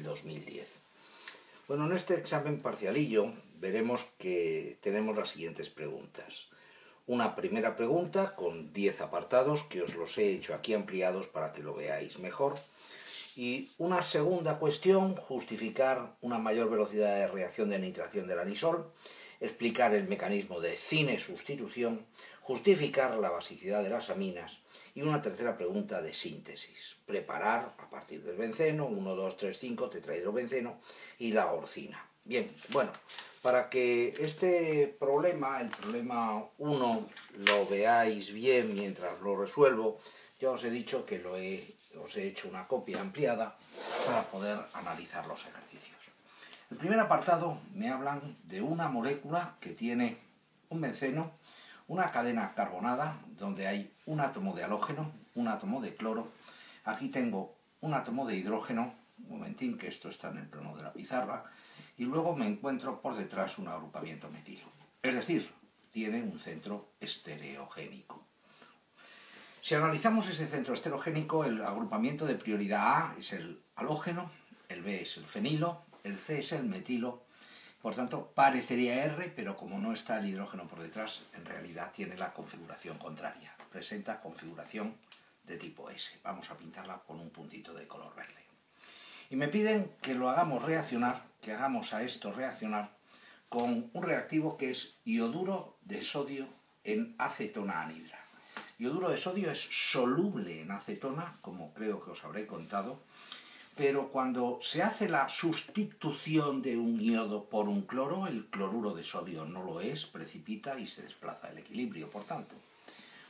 2010. Bueno, en este examen parcialillo veremos que tenemos las siguientes preguntas. Una primera pregunta con 10 apartados que os los he hecho aquí ampliados para que lo veáis mejor. Y una segunda cuestión, justificar una mayor velocidad de reacción de nitración del anisol, explicar el mecanismo de cine-sustitución, justificar la basicidad de las aminas y una tercera pregunta de síntesis. Preparar a partir del benceno, 1, 2, 3, 5, tetrahidrobenceno y la orcina. Bien, bueno, para que este problema, el problema 1, lo veáis bien mientras lo resuelvo, ya os he dicho que os he hecho una copia ampliada para poder analizar los ejercicios. El primer apartado me hablan de una molécula que tiene un benceno, una cadena carbonada donde hay un átomo de halógeno, un átomo de cloro. Aquí tengo un átomo de hidrógeno, un momentín que esto está en el plano de la pizarra, y luego me encuentro por detrás un agrupamiento metilo. Es decir, tiene un centro estereogénico. Si analizamos ese centro estereogénico, el agrupamiento de prioridad A es el halógeno, el B es el fenilo, el C es el metilo. Por tanto, parecería R, pero como no está el hidrógeno por detrás, en realidad tiene la configuración contraria. Presenta configuración de tipo S. Vamos a pintarla con un puntito de color verde. Y me piden que lo hagamos reaccionar, que hagamos a esto reaccionar con un reactivo que es ioduro de sodio en acetona anhidra. Ioduro de sodio es soluble en acetona, como creo que os habré contado, pero cuando se hace la sustitución de un iodo por un cloro, el cloruro de sodio no lo es, precipita y se desplaza el equilibrio, por tanto.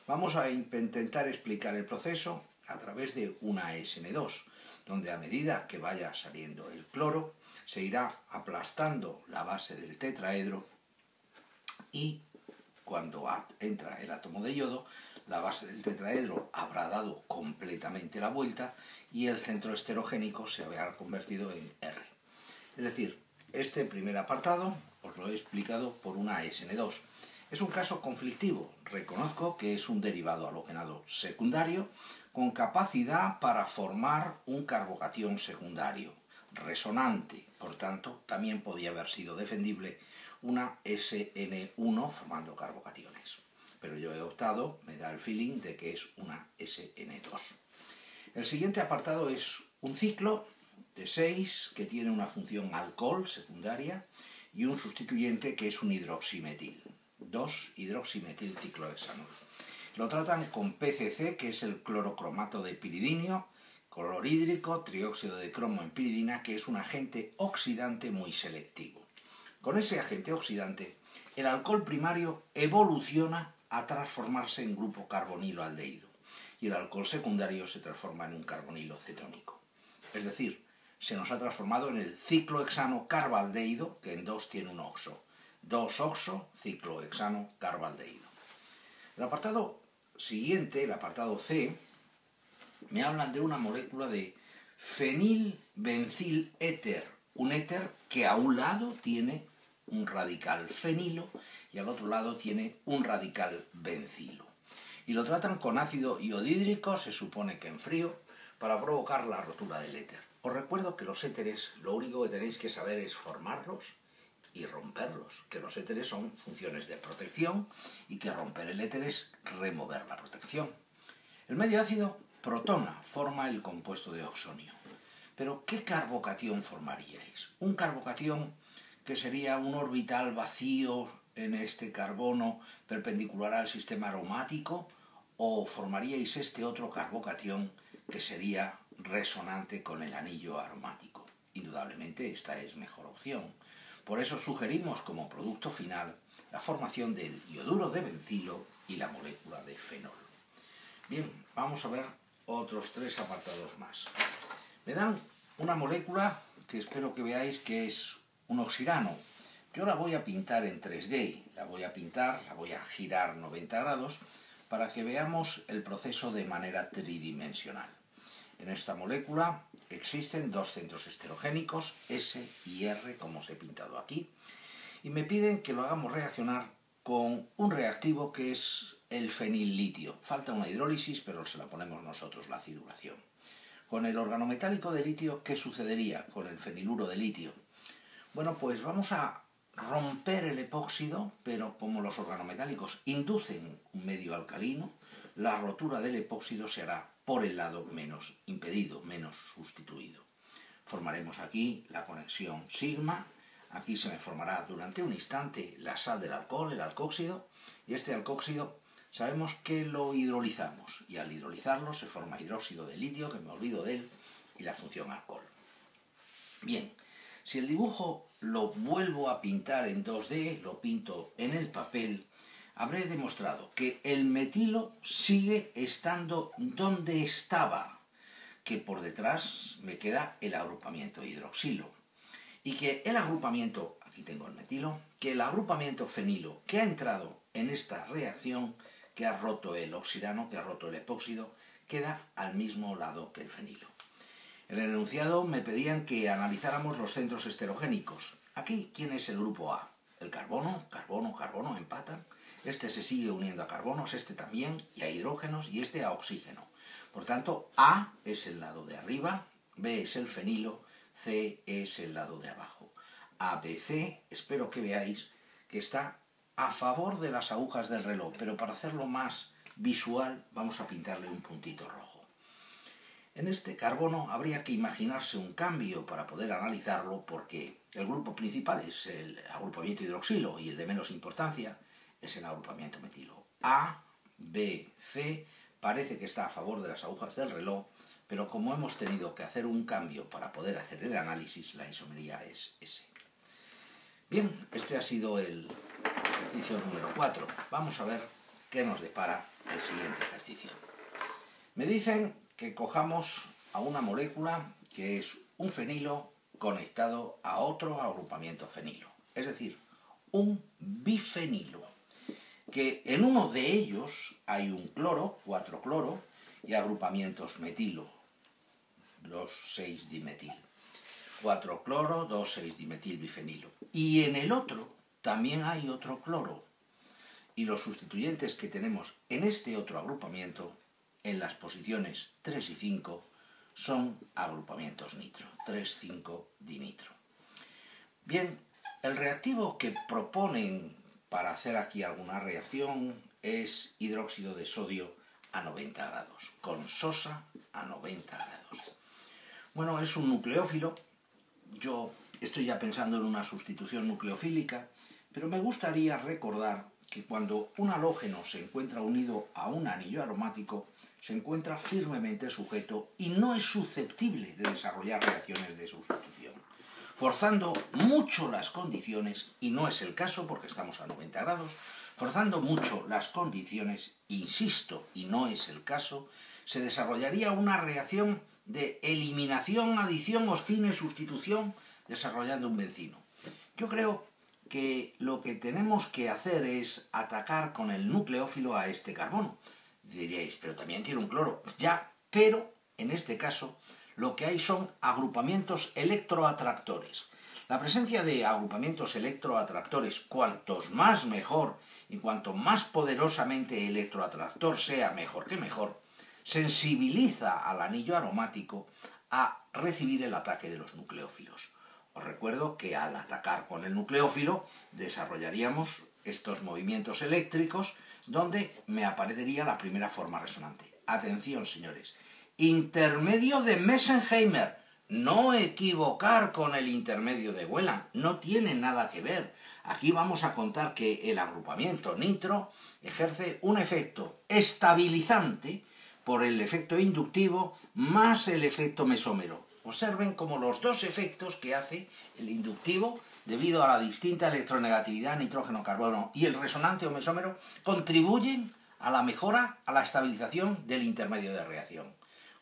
Vamos a intentar explicar el proceso a través de una SN2, donde a medida que vaya saliendo el cloro, se irá aplastando la base del tetraedro y cuando entra el átomo de yodo, la base del tetraedro habrá dado completamente la vuelta y el centro estereogénico se habrá convertido en R. Es decir, este primer apartado os lo he explicado por una SN2. Es un caso conflictivo. Reconozco que es un derivado halogenado secundario con capacidad para formar un carbocatión secundario, resonante. Por tanto, también podía haber sido defendible una SN1 formando carbocationes. Pero yo he optado, me da el feeling de que es una SN2. El siguiente apartado es un ciclo de 6 que tiene una función alcohol secundaria y un sustituyente que es un hidroximetil. 2-hidroximetilciclohexanol. Lo tratan con PCC, que es el clorocromato de piridinio, clorhídrico, trióxido de cromo en piridina, que es un agente oxidante muy selectivo. Con ese agente oxidante, el alcohol primario evoluciona a transformarse en grupo carbonilo-aldehído y el alcohol secundario se transforma en un carbonilo cetónico. Es decir, se nos ha transformado en el ciclohexano carbaldehído, que en 2 tiene un oxo. 2-oxo, ciclohexano carbaldehído. El apartado siguiente, el apartado C, me hablan de una molécula de fenilbenziléter, un éter que a un lado tiene un radical fenilo y al otro lado tiene un radical bencilo. Y lo tratan con ácido iodídrico, se supone que en frío, para provocar la rotura del éter. Os recuerdo que los éteres, lo único que tenéis que saber es formarlos y romperlos, que los éteres son funciones de protección y que romper el éter es remover la protección. El medio ácido protona, forma el compuesto de oxonio. Pero ¿qué carbocatión formaríais? Un carbocatión que sería un orbital vacío en este carbono perpendicular al sistema aromático, o formaríais este otro carbocatión que sería resonante con el anillo aromático. Indudablemente esta es mejor opción. Por eso sugerimos como producto final la formación del ioduro de bencilo y la molécula de fenol. Bien, vamos a ver otros 3 apartados más. Me dan una molécula que espero que veáis que es un oxirano. Yo la voy a pintar en 3D, la voy a girar 90 grados para que veamos el proceso de manera tridimensional. En esta molécula existen 2 centros estereogénicos, S y R, como os he pintado aquí, y me piden que lo hagamos reaccionar con un reactivo que es el fenillitio. Falta una hidrólisis, pero se la ponemos nosotros, la acidulación. Con el organometálico de litio, ¿qué sucedería con el feniluro de litio? Bueno, pues vamos a romper el epóxido, pero como los organometálicos inducen un medio alcalino, la rotura del epóxido se hará por el lado menos impedido, menos sustituido. Formaremos aquí la conexión sigma, aquí se me formará durante un instante la sal del alcohol, el alcóxido, y este alcóxido sabemos que lo hidrolizamos, y al hidrolizarlo se forma hidróxido de litio, que me olvido de él, y la función alcohol. Bien, si el dibujo lo vuelvo a pintar en 2D, lo pinto en el papel, habré demostrado que el metilo sigue estando donde estaba, que por detrás me queda el agrupamiento hidroxilo. Y que el agrupamiento, aquí tengo el metilo, que el agrupamiento fenilo que ha entrado en esta reacción, que ha roto el oxidano, que ha roto el epóxido, queda al mismo lado que el fenilo. En el enunciado me pedían que analizáramos los centros esterogénicos. Aquí, ¿quién es el grupo A? El carbono, carbono, carbono, empatan. Este se sigue uniendo a carbonos, este también, y a hidrógenos, y este a oxígeno. Por tanto, A es el lado de arriba, B es el fenilo, C es el lado de abajo. ABC, espero que veáis que está a favor de las agujas del reloj, pero para hacerlo más visual vamos a pintarle un puntito rojo. En este carbono habría que imaginarse un cambio para poder analizarlo, porque el grupo principal es el agrupamiento hidroxilo y el de menos importancia es el agrupamiento metilo. A, B, C parece que está a favor de las agujas del reloj, pero como hemos tenido que hacer un cambio para poder hacer el análisis, la isomería es S. Bien, este ha sido el ejercicio número 4. Vamos a ver qué nos depara el siguiente ejercicio. Me dicen que cojamos a una molécula que es un fenilo conectado a otro agrupamiento fenilo, es decir, un bifenilo, que en uno de ellos hay un cloro, 4-cloro, y agrupamientos metilo, 2,6-dimetil. 4-cloro, 2,6-dimetil bifenilo. Y en el otro también hay otro cloro. Y los sustituyentes que tenemos en este otro agrupamiento, en las posiciones 3 y 5, son agrupamientos nitro, 3,5-dinitro. Bien, el reactivo que proponen para hacer aquí alguna reacción es hidróxido de sodio a 90 grados, con sosa a 90 grados. Bueno, es un nucleófilo. Yo estoy ya pensando en una sustitución nucleofílica, pero me gustaría recordar que cuando un halógeno se encuentra unido a un anillo aromático, se encuentra firmemente sujeto y no es susceptible de desarrollar reacciones de sustitución, forzando mucho las condiciones, y no es el caso porque estamos a 90 grados, forzando mucho las condiciones, insisto, y no es el caso, se desarrollaría una reacción de eliminación, adición, oscine, sustitución, desarrollando un bencino. Yo creo que lo que tenemos que hacer es atacar con el nucleófilo a este carbono. Diríais, pero también tiene un cloro. Ya, pero en este caso lo que hay son agrupamientos electroatractores. La presencia de agrupamientos electroatractores, cuantos más mejor, y cuanto más poderosamente electroatractor sea, mejor que mejor, sensibiliza al anillo aromático a recibir el ataque de los nucleófilos. Os recuerdo que al atacar con el nucleófilo desarrollaríamos estos movimientos eléctricos donde me aparecería la primera forma resonante. Atención, señores. Intermedio de Mesenheimer. No equivocar con el intermedio de Whelan. No tiene nada que ver. Aquí vamos a contar que el agrupamiento nitro ejerce un efecto estabilizante por el efecto inductivo más el efecto mesómero. Observen como los dos efectos que hace el inductivo, debido a la distinta electronegatividad nitrógeno-carbono, y el resonante o mesómero, contribuyen a la mejora, a la estabilización del intermedio de reacción.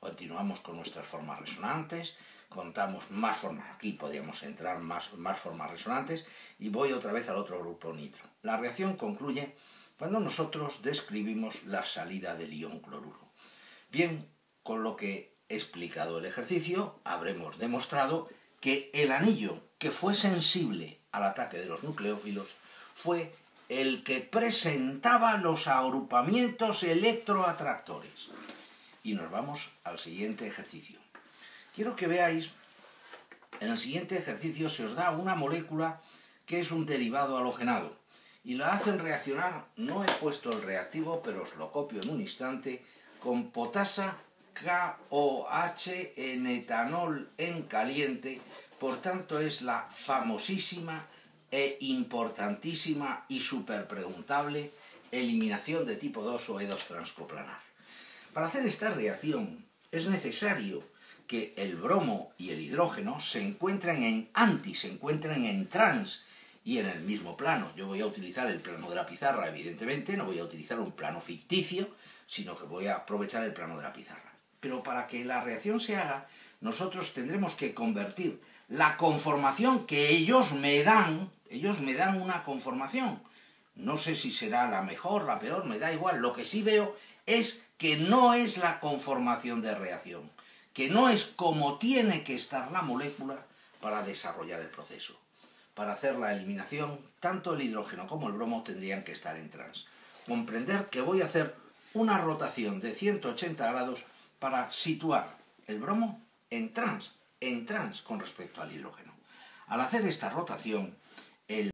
Continuamos con nuestras formas resonantes, contamos más formas, aquí podríamos entrar más formas resonantes, y voy otra vez al otro grupo nitro. La reacción concluye cuando nosotros describimos la salida del ion cloruro. Bien, con lo que he explicado el ejercicio, habremos demostrado que el anillo que fue sensible al ataque de los nucleófilos fue el que presentaba los agrupamientos electroatractores. Y nos vamos al siguiente ejercicio. Quiero que veáis, en el siguiente ejercicio se os da una molécula que es un derivado halogenado y la hacen reaccionar, no he puesto el reactivo, pero os lo copio en un instante, con potasa KOH en etanol en caliente. Por tanto, es la famosísima e importantísima y súper preguntable eliminación de tipo 2 o E2 transcoplanar. Para hacer esta reacción es necesario que el bromo y el hidrógeno se encuentren en anti, se encuentren en trans y en el mismo plano. Yo voy a utilizar el plano de la pizarra, evidentemente, no voy a utilizar un plano ficticio, sino que voy a aprovechar el plano de la pizarra. Pero para que la reacción se haga, nosotros tendremos que convertir la conformación que ellos me dan una conformación. No sé si será la mejor, la peor, me da igual. Lo que sí veo es que no es la conformación de reacción, que no es como tiene que estar la molécula para desarrollar el proceso. Para hacer la eliminación, tanto el hidrógeno como el bromo tendrían que estar en trans. Comprender que voy a hacer una rotación de 180 grados para situar el bromo en trans con respecto al hidrógeno. Al hacer esta rotación,